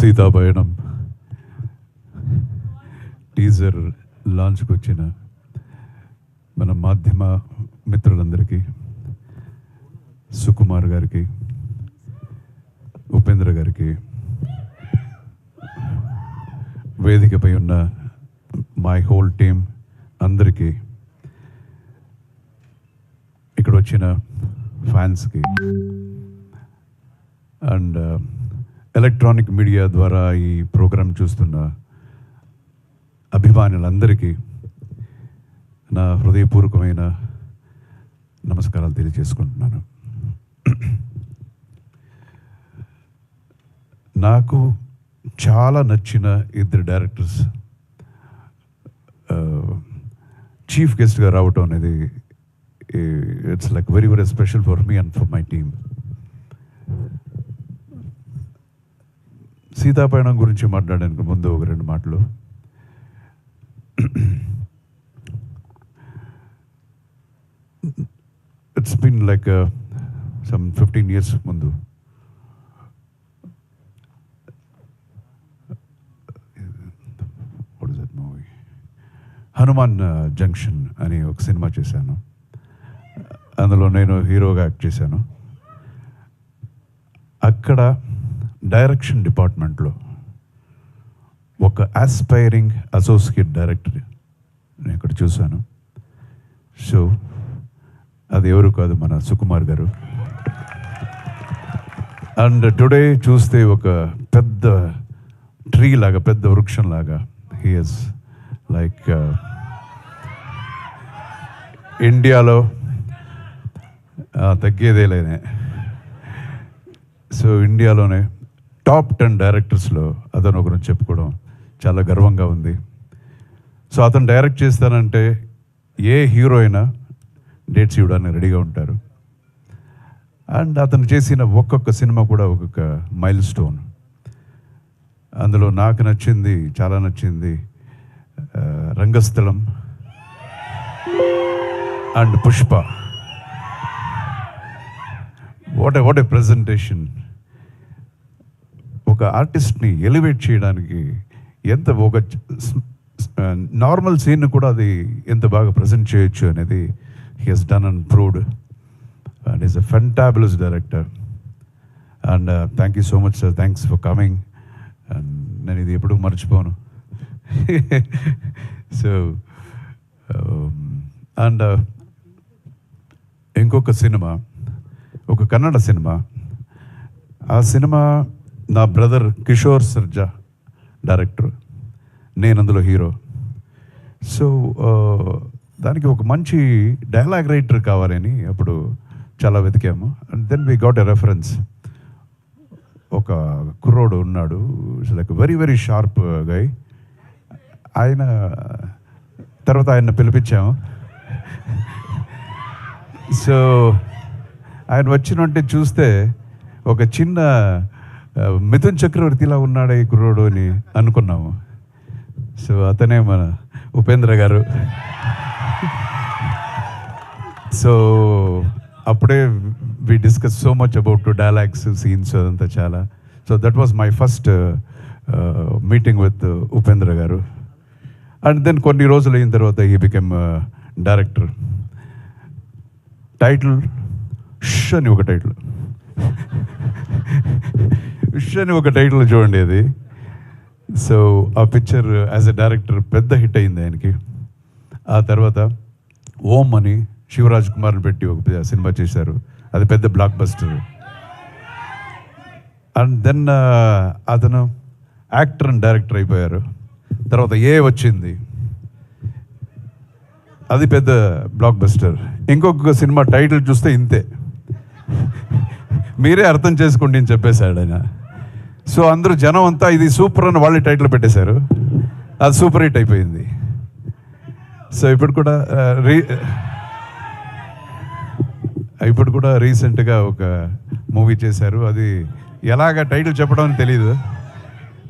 సీతాపయణం teaser లాంచ్కి వచ్చిన మన మాధ్యమ మిత్రులందరికీ, సుకుమార్ గారికి, ఉపేంద్ర గారికి, వేదికపై ఉన్న మై హోల్ టీమ్ అందరికీ, ఇక్కడ వచ్చిన ఫ్యాన్స్కి అండ్ ఎలక్ట్రానిక్ మీడియా ద్వారా ఈ ప్రోగ్రాం చూస్తున్న అభిమానులందరికీ నా హృదయపూర్వకమైన నమస్కారాలు తెలియజేసుకుంటున్నాను. నాకు చాలా నచ్చిన ఇద్దరు డైరెక్టర్స్ చీఫ్ గెస్ట్గా రావటం అనేది it's like very very special for me and for my team. Sitapayanam గురించి మాట్లాడడానికి ముందు ఒక రెండు మాటలు. It's been like some 15 years ముందు హనుమాన్ జంక్షన్ అని ఒక సినిమా చేశాను. అందులో నేను హీరోగా యాక్ట్ చేశాను. అక్కడ డైరెక్షన్ డిపార్ట్మెంట్లో ఒక ఆస్పైరింగ్ అసోసియేట్ డైరెక్టర్ నేను ఇక్కడ చూశాను. సో అది ఎవరు కాదు, మన సుకుమార్ గారు. అండ్ టుడే చూస్తే ఒక పెద్ద ట్రీ లాగా, పెద్ద వృక్షం లాగా హీ ఈజ్ లైక్ ఇండియాలో తగ్గేదేలేనే. సో ఇండియాలోనే టాప్ 10 డైరెక్టర్స్లో అతను ఒకరు చెప్పుకోవడం చాలా గర్వంగా ఉంది. సో అతను డైరెక్ట్ చేస్తానంటే ఏ హీరో అయినా డేట్స్ ఇవ్వడానికి రెడీగా ఉంటారు. అండ్ అతను చేసిన ఒక్కొక్క సినిమా కూడా ఒక్కొక్క మైల్ స్టోన్. అందులో నాకు నచ్చింది, చాలా నచ్చింది Rangasthalam and Pushpa. What a presentation! ఒక ఆర్టిస్ట్ని ఎలివేట్ చేయడానికి ఎంత, ఒక నార్మల్ సీన్ కూడా అది ఎంత బాగా ప్రజెంట్ చేయొచ్చు అనేది he has done and proved. And is a fantabulous director. And thank you so much sir, thanks for coming. And నేను ఇది ఎప్పుడూ మర్చిపోను. సో అండ్ ఇంకొక సినిమా, ఒక కన్నడ సినిమా. ఆ సినిమా నా బ్రదర్ కిషోర్ సర్జా డైరెక్టర్, నేను అందులో హీరో. సో దానికి ఒక మంచి డైలాగ్ రైటర్ కావాలని అప్పుడు చాలా వెతికాము. And then we got a reference. ఒక కుర్రోడు ఉన్నాడు, like very very sharp guy. ఆయన తర్వాత ఆయన పిలిపించాము. సో ఆయన వచ్చినట్టే చూస్తే ఒక చిన్న మిథున్ చక్రవర్తిలా ఉన్నాడు ఈ కుర్రోడు అని అనుకున్నాము. సో అతనే మన ఉపేంద్ర గారు. సో అప్పుడే we discuss so much about dialogues, scenes, అదంతా చాలా. So that was my first meeting with Upendra garu. And then కొన్ని రోజులు అయిన తర్వాత హీ బికెమ్ డైరెక్టర్. టైటిల్ ష్ అని ఒక టైటిల్, ష్ అని ఒక టైటిల్ చూడండి అది. సో ఆ పిక్చర్ యాజ్ ఎ డైరెక్టర్ పెద్ద హిట్ అయింది ఆయనకి. ఆ తర్వాత ఓం అని శివరాజ్ కుమార్ని పెట్టి ఒక సినిమా చేశారు, అది పెద్ద బ్లాక్ బస్టర్. అండ్ దెన్ అతను యాక్టర్ అండ్ డైరెక్టర్ అయిపోయారు. తర్వాత ఏ వచ్చింది, అది పెద్ద బ్లాక్ బస్టర్. ఇంకొక సినిమా టైటిల్ చూస్తే ఇంతే, మీరే అర్థం చేసుకోండి అని చెప్పేశాడు ఆయన. సో అందరూ జనం అంతా ఇది సూపర్ అని వాళ్ళే టైటిల్ పెట్టేశారు, అది సూపర్ హిట్ అయిపోయింది. సో ఇప్పుడు కూడా రీసెంట్గా ఒక మూవీ చేశారు, అది ఎలాగ టైటిల్ చెప్పడం అని తెలీదు.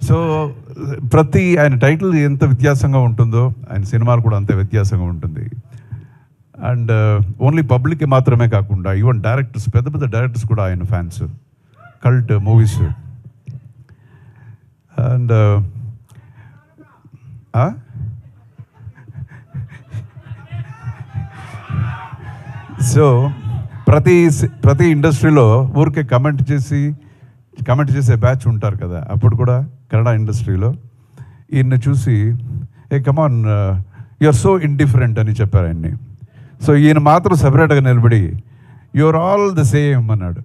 సో ఆయన టైటిల్ ఎంత వ్యత్యాసంగా ఉంటుందో ఆయన సినిమాలు కూడా అంతే వ్యత్యాసంగా ఉంటుంది. అండ్ ఓన్లీ పబ్లిక్కి మాత్రమే కాకుండా ఈవెన్ డైరెక్టర్స్, పెద్ద పెద్ద డైరెక్టర్స్ కూడా ఆయన fans. Cult movies. And so ప్రతి ఇండస్ట్రీలో ఊరికే కమెంట్ చేసే బ్యాచ్ ఉంటారు కదా. అప్పుడు కూడా కన్నడ ఇండస్ట్రీలో ఈయన్ని చూసి hey come on you are so indifferent అని చెప్పారు ఆయన్ని. సో ఈయన మాత్రం సపరేట్గా నిలబడి యువర్ ఆల్ ద సేమ్ అన్నాడు.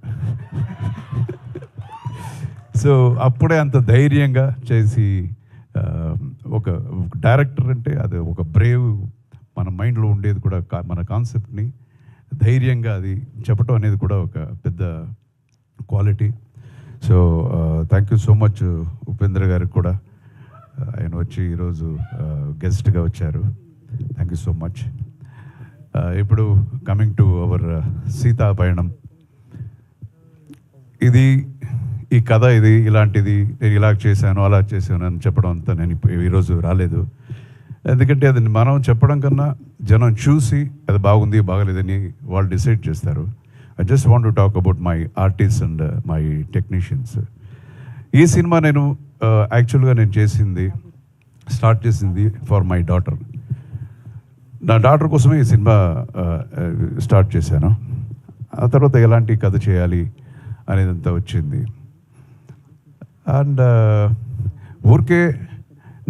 సో అప్పుడే అంత ధైర్యంగా చేసి ఒక డైరెక్టర్ అంటే అది ఒక బ్రేవ్ మన మైండ్లో ఉండేది కూడా మన కాన్సెప్ట్ని ధైర్యంగా అది చెప్పటం అనేది కూడా ఒక పెద్ద quality. So thank you so much Upendra గారికి కూడా, ఆయన వచ్చి ఈరోజు గెస్ట్గా వచ్చారు. Thank you so much. ఇప్పుడు coming to our Sita Payanam. ఈ కథ ఇలాంటిది, నేను ఇలా చేశాను అలా చేశాను అని చెప్పడం అంతా నేను ఈరోజు రాలేదు. ఎందుకంటే అది మనం చెప్పడం కన్నా జనం చూసి అది బాగుంది బాగలేదని వాళ్ళు డిసైడ్ చేస్తారు. I just want to talk about my artist and my technicians. ఈ సినిమా నేను యాక్చువల్గా స్టార్ట్ చేసింది ఫర్ మై డాటర్. నా డాటర్ కోసమే ఈ సినిమా స్టార్ట్ చేశాను. ఆ తర్వాత ఎలాంటి కథ చేయాలి అనేదంతా వచ్చింది. అండ్ ఊరికే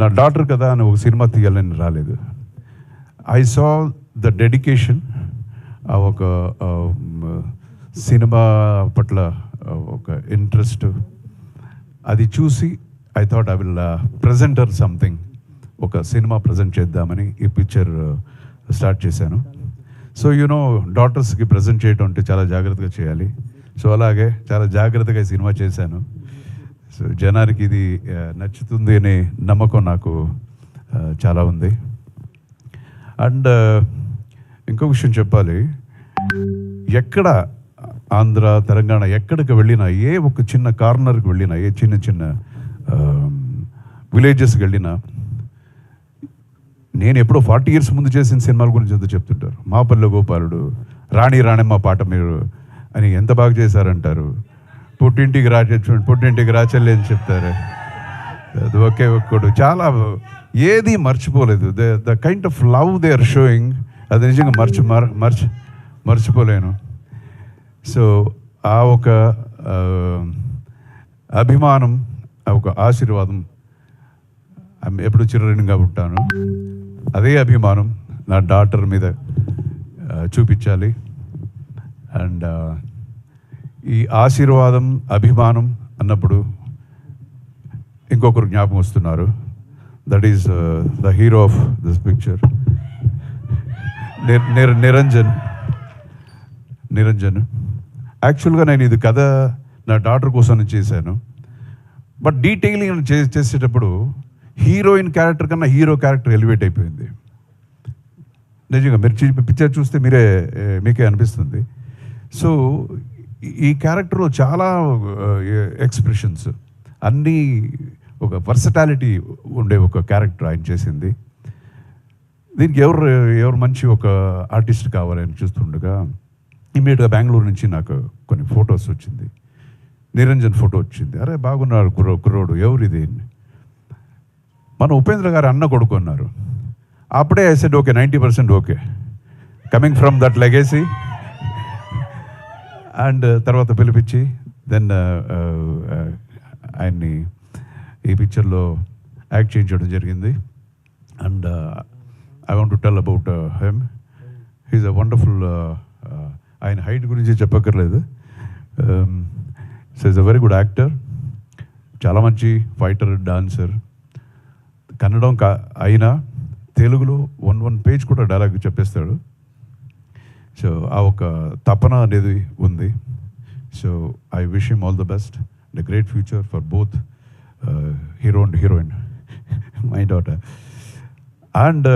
నా డాటర్ కదా అని ఒక సినిమా తీయాలని రాలేదు. ఐ సా ద డెడికేషన్, ఒక సినిమా పట్ల ఒక ఇంట్రెస్ట్, అది చూసి I thought I will present her something, ఒక సినిమా ప్రజెంట్ చేద్దామని ఈ పిక్చర్ స్టార్ట్ చేశాను. సో డాటర్స్కి ప్రజెంట్ చేయడం అంటే చాలా జాగ్రత్తగా చేయాలి. సో అలాగే చాలా జాగ్రత్తగా ఈ సినిమా చేశాను. సో జనానికి ఇది నచ్చుతుంది అనే నమ్మకం నాకు చాలా ఉంది. అండ్ ఇంకో విషయం చెప్పాలి, ఎక్కడ ఆంధ్ర తెలంగాణ ఎక్కడికి వెళ్ళినా, ఏ ఒక చిన్న కార్నర్కి వెళ్ళినా, ఏ చిన్న విలేజెస్కి వెళ్ళినా, నేను ఎప్పుడో 40 years ముందు చేసిన సినిమాల గురించి అంతా చెప్తుంటారు. మా పల్లె గోపాలుడు, రాణమ్మ పాట మీరు అని ఎంత బాగా చేశారంటారు. పుట్టింటికి రాచెల్లి అని చెప్తారు. అది ఒకే ఒక్కడు చాలా ఏది మర్చిపోలేదు. The kind of love they are showing, అది నిజంగా మర్చిపోలేను. సో ఆ ఒక అభిమానం, ఆ ఒక ఆశీర్వాదం ఎప్పుడు చిరరుణంగా ఉంటాను. అదే అభిమానం నా డాటర్ మీద చూపించాలి. అండ్ ఈ ఆశీర్వాదం అభిమానం అన్నప్పుడు ఇంకొకరు జ్ఞాపకం వస్తున్నారు. That is the hero of this picture, Niranjan. యాక్చువల్గా నేను ఇది కథ నా డాటర్ కోసం చేశాను. బట్ డీటెయిలింగ్ చేసేటప్పుడు హీరోయిన్ క్యారెక్టర్ కన్నా హీరో క్యారెక్టర్ ఎలివేట్ అయిపోయింది. నిజంగా మీరు పిక్చర్ చూస్తే మీకే అనిపిస్తుంది. సో ఈ క్యారెక్టర్లో చాలా ఎక్స్ప్రెషన్స్, అన్నీ ఒక వర్సటాలిటీ ఉండే ఒక క్యారెక్టర్ ఆయన చేసింది. దీనికి ఎవరు మంచి ఒక ఆర్టిస్ట్ కావాలని చూస్తుండగా ఇమ్మీడియట్గా బెంగళూరు నుంచి నాకు కొన్ని ఫొటోస్ వచ్చింది. నిరంజన్ ఫోటో వచ్చింది. అరే బాగున్నారు కుర్రోడు, ఎవరిది? మన ఉపేంద్ర గారు అన్న కొడుకు అన్నారు. అప్పుడే I said okay, 90% okay, coming from that legacy. And తర్వాత పిలిపించి దెన్ ఆయన్ని ఈ పిక్చర్లో యాక్ట్ చేయించడం జరిగింది. And I want to tell about him. He's a wonderful, ఆయన హైట్ గురించి చెప్పక్కర్లేదు. So is a very good actor, చాలా మంచి ఫైటర్, డాన్సర్. కన్నడం అయినా తెలుగులో 1 పేజ్ కూడా డైలాగ్ చెప్పేస్తాడు. సో ఆ ఒక తపన అనేది ఉంది. So I wish him all the best, the great future for both hero and heroine, my daughter. And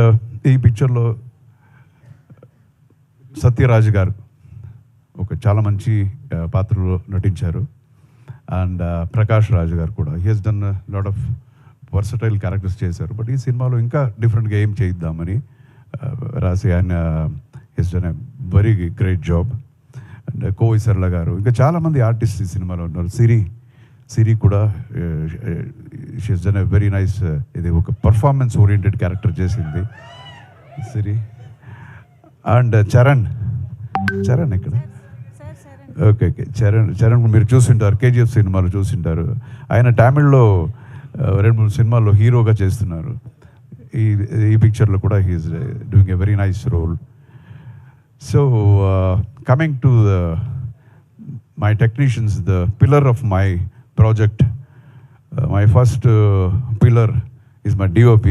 ఈ పిక్చర్లో సత్యరాజ్ గారు ఒక చాలా మంచి పాత్రలో నటించారు. అండ్ ప్రకాష్ రాజ్ గారు కూడా, he has done lot of versatile characters చేశారు. బట్ ఈ సినిమాలో ఇంకా డిఫరెంట్గా ఏం చేయిద్దామని రాసి ఆయన has done a very great job. And Kovai Sarala గారు, ఇంకా చాలామంది ఆర్టిస్ట్ ఈ సినిమాలో ఉన్నారు. సిరి సిరి కూడా she's done a very nice, ఇది ఒక పర్ఫార్మెన్స్ ఓరియంటెడ్ క్యారెక్టర్ చేసింది సిరి. అండ్ చరణ్ ఇక్కడ ఓకే చరణ్ మీరు చూసింటారు, కేజీఎఫ్ సినిమాలో చూసింటారు. ఆయన తమిళ్లో 2-3 సినిమాల్లో హీరోగా చేస్తున్నారు. ఈ పిక్చర్లో కూడా he's doing a very nice role. So coming to my technicians, the pillar of my project, my first pillar is my DOP,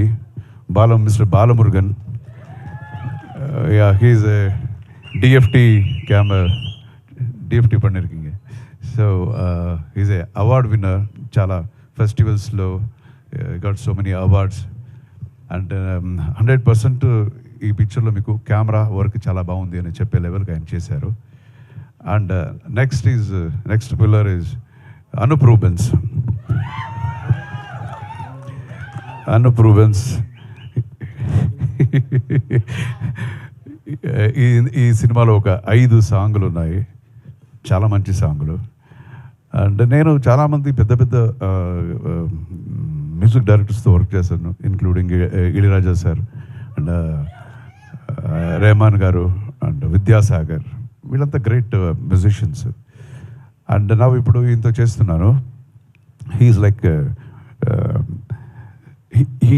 Mr. Balamurugan. Yeah, he is a DFT camera, DFT pannirkinga. So he's a award winner, chala festivals lo got so many awards, and 100% ఈ పిక్చర్లో మీకు camera work చాలా బాగుంది అని చెప్పే లెవెల్కి ఆయన చేశారు. And next pillar is Anoop Rubens. ఈ సినిమాలో ఒక 5 సాంగులు ఉన్నాయి, చాలా మంచి సాంగులు. అండ్ నేను చాలామంది పెద్ద మ్యూజిక్ డైరెక్టర్స్తో వర్క్ చేశాను, including Ilaiyaraaja sir and Rahman garu and Vidyasagar, వీళ్ళంతా గ్రేట్ మ్యూజిషియన్స్. అండ్ నా ఇప్పుడు ఇంత చేస్తున్నాను. He's like he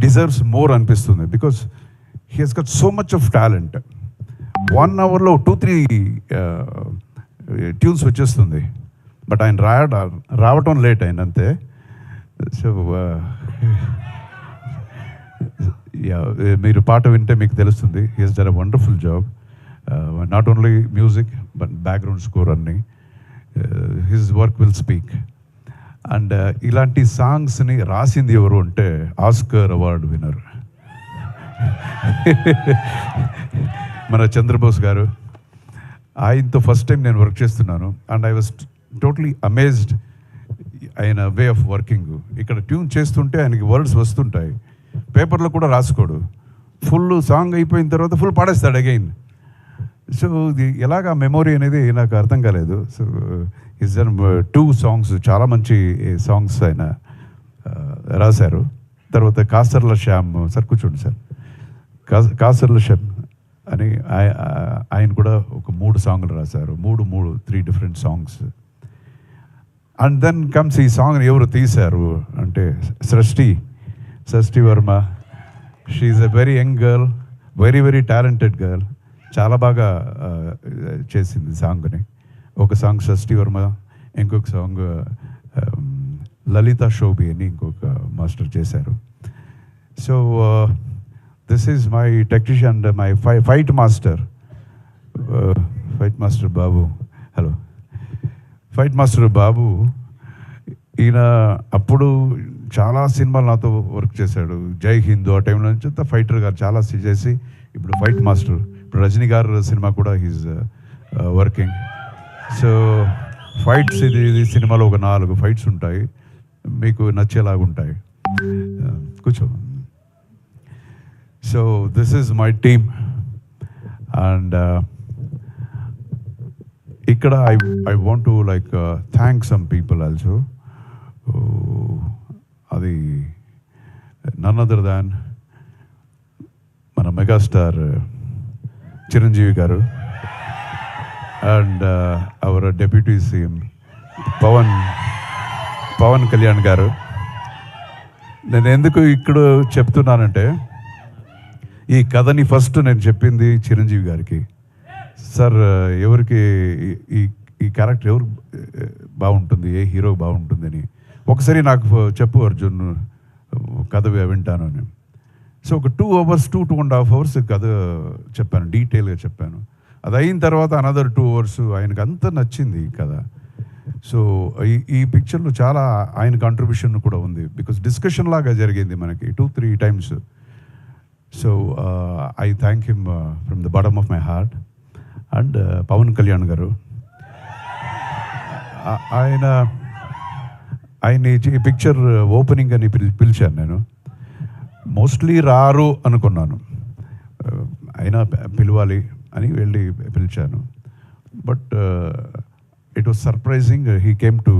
deserves more అనిపిస్తుంది, because he has got so much of talent. 1 అవర్లో 2-3 ట్యూన్స్ వచ్చేస్తుంది, బట్ ఆయన రావటం లేట్ అయింది అంతే. సో మీరు పాట వింటే మీకు తెలుస్తుంది. He has done a wonderful job, not only music but background score అన్నీ. His work will speak. And ఇలాంటి సాంగ్స్ని రాసింది ఎవరు అంటే ఆస్కర్ అవార్డు విన్నర్ మన చంద్రబోస్ గారు. ఆయనతో ఫస్ట్ టైం నేను వర్క్ చేస్తున్నాను. And I was totally amazed ఆయన వే ఆఫ్ వర్కింగ్. ఇక్కడ ట్యూన్ చేస్తుంటే ఆయనకి వర్డ్స్ వస్తుంటాయి, పేపర్లో కూడా రాసుకోడు, ఫుల్ సాంగ్ అయిపోయిన తర్వాత ఫుల్ పాడేస్తాడు అగైన్. సో ఇది ఎలాగా మెమొరీ అనేది నాకు అర్థం కాలేదు. సో ఈజ్ దన్ 2 సాంగ్స్, చాలా మంచి సాంగ్స్ ఆయన రాశారు. తర్వాత కాసర్ల శ్యామ్ సార్, కూర్చోండి సార్, కాసర్ల శ్యామ్ అని ఆయన కూడా ఒక 3 సాంగ్లు రాశారు, 3 different songs. And then comes ఈ సాంగ్ ఎవరు తీశారు అంటే Srishti Varma. She's a very young girl, very talented girl, చాలా బాగా చేసింది సాంగ్ని. ఒక సాంగ్ సృష్టి వర్మ, ఇంకొక సాంగ్ లలితా శోభి అని ఇంకొక మాస్టర్ చేశారు. So this is my technician and my fight master Babu. Hello, fight master Babu. ఈయన అప్పుడు చాలా సినిమాలు నాతో వర్క్ చేశాడు. జై హిందూ ఆ టైంలో నుంచి అంతా ఫైటర్ గారు చాలా చేసి ఇప్పుడు ఫైట్ మాస్టర్. ఇప్పుడు రజనీ గారు సినిమా కూడా హీజ్ వర్కింగ్. సో ఫైట్స్ ఇది సినిమాలో ఒక 4 ఫైట్స్ ఉంటాయి, మీకు నచ్చేలాగా ఉంటాయి. కూర్చో. So this is my team. And ఇక్కడ I want to like thank some people also. అది నన్ అదర్ దాన్ మన megastar Chiranjeevi garu and our deputy CM Pawan Kalyan garu. నేను ఎందుకు ఇక్కడ చెప్తున్నానంటే, ఈ కథని ఫస్ట్ నేను చెప్పింది చిరంజీవి గారికి. సార్, ఎవరికి ఈ క్యారెక్టర్ ఎవరు బాగుంటుంది, ఏ హీరో బాగుంటుందని ఒకసారి నాకు చెప్పు అర్జున్, కథ వింటాను అని. సో ఒక 2 hours 2.5 hours కథ చెప్పాను, డీటెయిల్గా చెప్పాను. అది అయిన తర్వాత అనదర్ 2 hours ఆయనకు అంత నచ్చింది ఈ కథ. సో ఈ పిక్చర్లో చాలా ఆయన కాంట్రిబ్యూషన్ కూడా ఉంది, బికాస్ డిస్కషన్ లాగా జరిగింది మనకి 2-3 times. So I thank him from the bottom of my heart. And Pawan Kalyan garu, ఆయన ఈ పిక్చర్ ఓపెనింగ్ అని పిలిచాను నేను. మోస్ట్లీ రారు అనుకున్నాను, అయినా పిలవాలి అని వెళ్ళి పిలిచాను. But it was surprising, he came to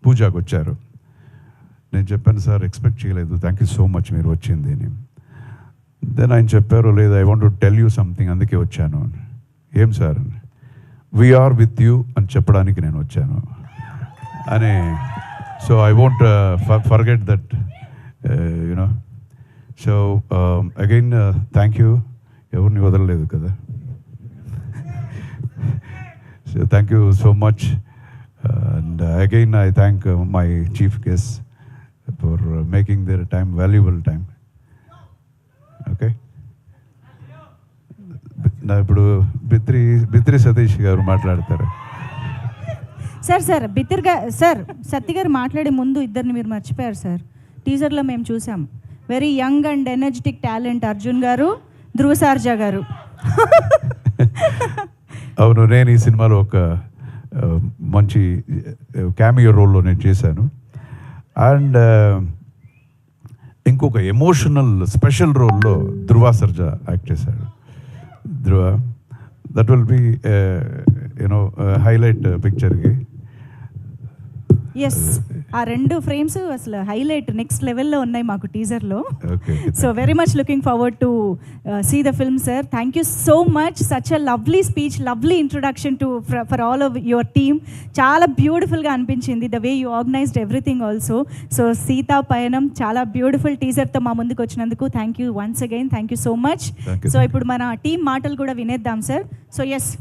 పూజకు వచ్చారు. నేను చెప్పాను, సార్ ఎక్స్పెక్ట్ చేయలేదు, థ్యాంక్ యూ సో మచ్ మీరు వచ్చింది అని. దెన్ ఆయన చెప్పారు, లేదు I want to tell you something, అందుకే వచ్చాను. ఏం సార్ అని, వీఆర్ విత్ యూ అని చెప్పడానికి నేను వచ్చాను అని. So I won't forget that, you know. So again thank you, ఎవరిని వదలలేదు కదా. So thank you so much. And again I thank my chief guest for making their time valuable time. Okay, ఇప్పుడు బిత్రి సతీష్ గారు మాట్లాడతారు. సార్ సత్తి గారు మాట్లాడే ముందు ఇద్దరిని మీరు మర్చిపోయారు సార్. టీజర్లో మేము చూసాం, very young and energetic talent Arjun గారు, ధ్రువ సార్జా గారు. అవును, నేను ఈ సినిమాలో ఒక మంచి క్యామియో రోల్లో నేను చేశాను. అండ్ ఇంకొక ఎమోషనల్ స్పెషల్ రోల్లో ధ్రువ సర్జా యాక్ట్ చేశాడు. Dhruva, that will be you know highlight పిక్చర్కి. ఎస్, ఆ 2 ఫ్రేమ్స్ అసలు హైలైట్ నెక్స్ట్ లెవెల్లో ఉన్నాయి మాకు టీజర్లో. So very much looking forward to see the film sir. Thank you so much, such a lovely speech, lovely introduction to for all of your team. చాలా బ్యూటిఫుల్గా అనిపించింది the way you organised everything also. So Sita Payanam చాలా beautiful టీజర్తో మా ముందుకు వచ్చినందుకు thank you once again, thank you so much. So ఇప్పుడు మన టీం మాటలు కూడా వినేద్దాం సార్. So yes,